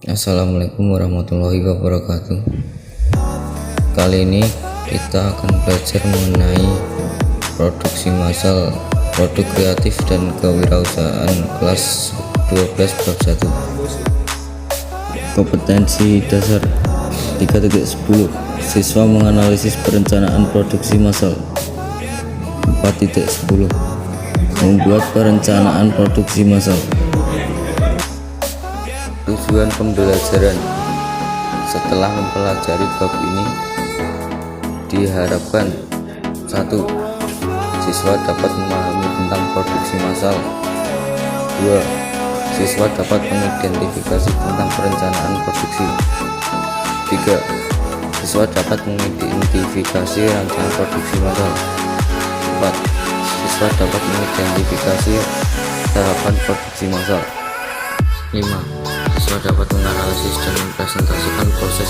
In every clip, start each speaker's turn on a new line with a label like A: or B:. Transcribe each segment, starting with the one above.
A: Assalamualaikum warahmatullahi wabarakatuh. Kali ini kita akan belajar mengenai produksi massal, produk kreatif dan kewirausahaan kelas 12 bab 1. Kompetensi dasar 3.10 siswa menganalisis perencanaan produksi massal. 4.10 membuat perencanaan produksi massal. Tujuan pembelajaran: setelah mempelajari bab ini diharapkan 1. Siswa dapat memahami tentang produksi massal. 2. Siswa dapat mengidentifikasi tentang perencanaan produksi. 3. Siswa dapat mengidentifikasi rancangan produksi massal. 4. Siswa dapat mengidentifikasi tahapan produksi massal. 5. Siswa dapat menganalisis dan mempresentasikan proses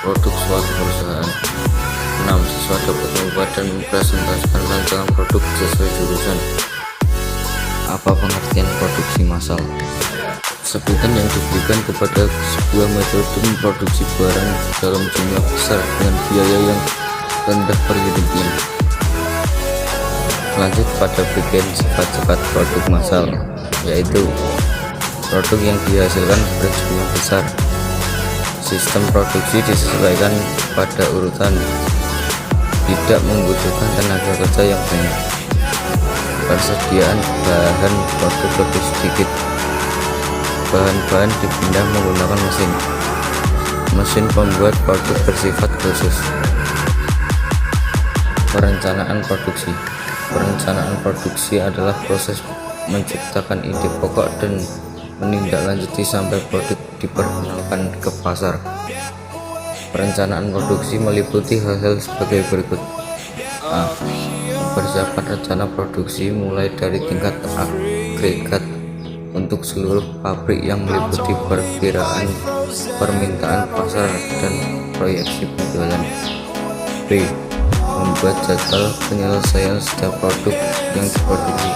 A: produk suatu perusahaan. 6. Siswa dapat membuat dan mempresentasikan rancangan produk sesuai jurusan. Apa pengertian produksi massal? Sebutan yang diberikan kepada sebuah metode memproduksi barang dalam jumlah besar dengan biaya yang rendah per unitnya. Lanjut pada bagian sifat-sifat produk massal, yaitu produk yang dihasilkan berjumlah besar. Sistem produksi disesuaikan pada urutan, tidak membutuhkan tenaga kerja yang banyak. Persediaan bahan produk lebih sedikit. Bahan-bahan dipindah menggunakan mesin. Mesin pembuat produk bersifat khusus. Perencanaan produksi. Perencanaan produksi adalah proses menciptakan ide pokok dan menindaklanjuti sampai produk diperkenalkan ke pasar. Perencanaan produksi meliputi hal-hal sebagai berikut. A. Mempersiapkan rencana produksi mulai dari tingkat agregat untuk seluruh pabrik yang meliputi perkiraan permintaan pasar dan proyeksi penjualan. B. Membuat jadwal penyelesaian setiap produk yang diproduksi.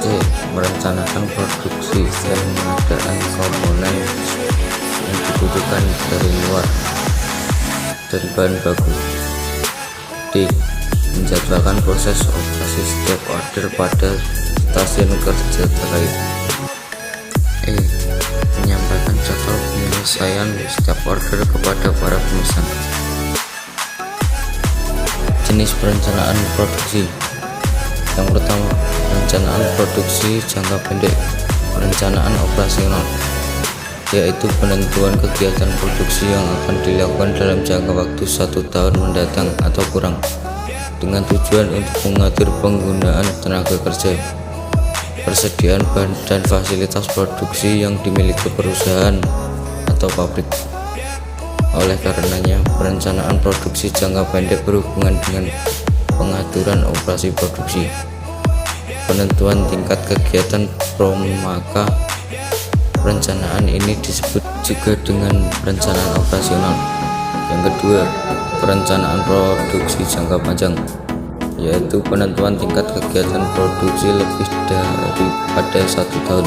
A: C. Merencanakan produksi dan pengadaan komponen yang dibutuhkan dari luar dan bahan baku. D. Menjadwalkan proses operasi setiap order pada stasiun kerja terkait. E. Menyampaikan jadwal penyelesaian setiap order kepada para pemesan. Jenis perencanaan produksi. Yang pertama, perencanaan produksi jangka pendek. Perencanaan operasional, yaitu penentuan kegiatan produksi yang akan dilakukan dalam jangka waktu 1 tahun mendatang atau kurang, dengan tujuan untuk mengatur penggunaan tenaga kerja, persediaan bahan dan fasilitas produksi yang dimiliki perusahaan atau pabrik. Oleh karenanya, perencanaan produksi jangka pendek berhubungan dengan pengaturan operasi produksi, penentuan tingkat kegiatan maka perencanaan ini disebut juga dengan perencanaan operasional. Yang kedua, perencanaan produksi jangka panjang, yaitu penentuan tingkat kegiatan produksi lebih daripada 1 tahun,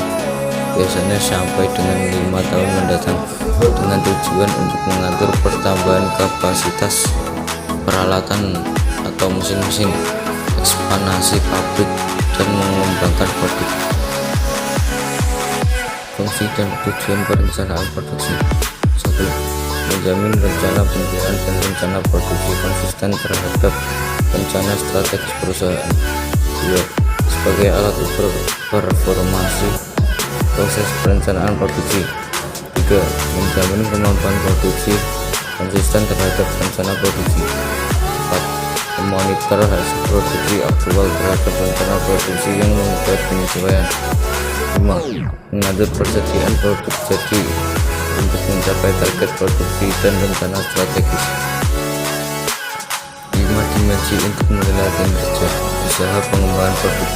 A: biasanya sampai dengan 5 tahun mendatang, dengan tujuan untuk mengatur pertambahan kapasitas peralatan atau mesin-mesin, ekspansi pabrik, dan mengembangkan produk. Fungsi dan tujuan perencanaan produksi. 1. Menjamin rencana penjualan dan rencana produksi konsisten terhadap rencana strategis perusahaan. 2. Sebagai alat ukur performasi proses perencanaan produksi. 3. Menjamin kemampuan produksi konsisten terhadap rencana produksi. 4. Memonitor hasil produksi aktual terhadap rencana produksi yang membuat penyesuaian. 5. Mengatur persediaan produk jadi untuk mencapai target produksi dan rencana strategis. 5 dimensi untuk menilai kinerja usaha pengembangan produk.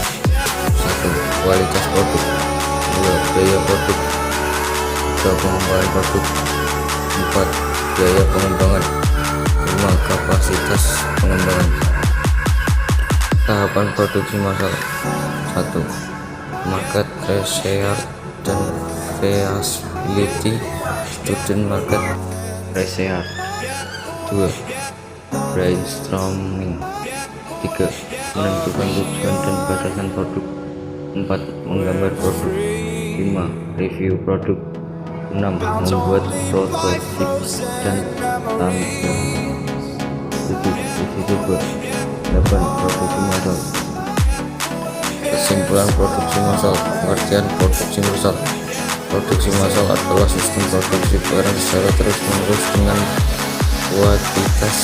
A: 1. Kualitas produk. 2. Biaya produk. 3. Pengembangan produk. 4. Biaya pengembangan. 5. Kapasitas pengembangan. Tahapan produksi massal. 1. Market research dan Profitability, student market research. 2. Brainstorming. 3. Menentukan tujuan dan batasan produk. 4. Menggambar produk. 5. Review produk. 6. Membuat prototip dan tampil. 7. Uji coba. 8. Produksi massal. Kesimpulan produksi massal. Pengertian produksi massal. Produksi massal adalah sistem produksi barang secara terus-menerus dengan kuantitas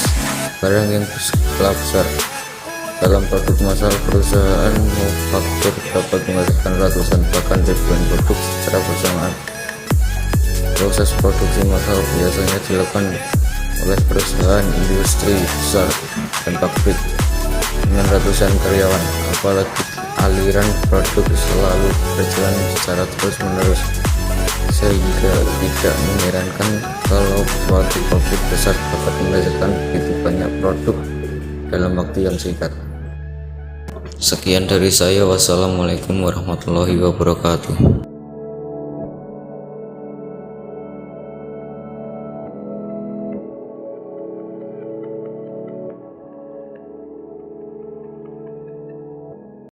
A: barang yang berskala besar. Dalam produk massal, perusahaan manufaktur dapat menghasilkan ratusan bahkan ribuan produk secara bersamaan. Proses produksi massal biasanya dilakukan oleh perusahaan industri besar dan pabrik dengan ratusan karyawan, apalagi aliran produk selalu berjalan secara terus-menerus, sehingga tidak mengherankan kalau suatu pabrik besar dapat menghasilkan begitu banyak produk dalam waktu yang singkat. Sekian dari saya, wassalamualaikum warahmatullahi wabarakatuh.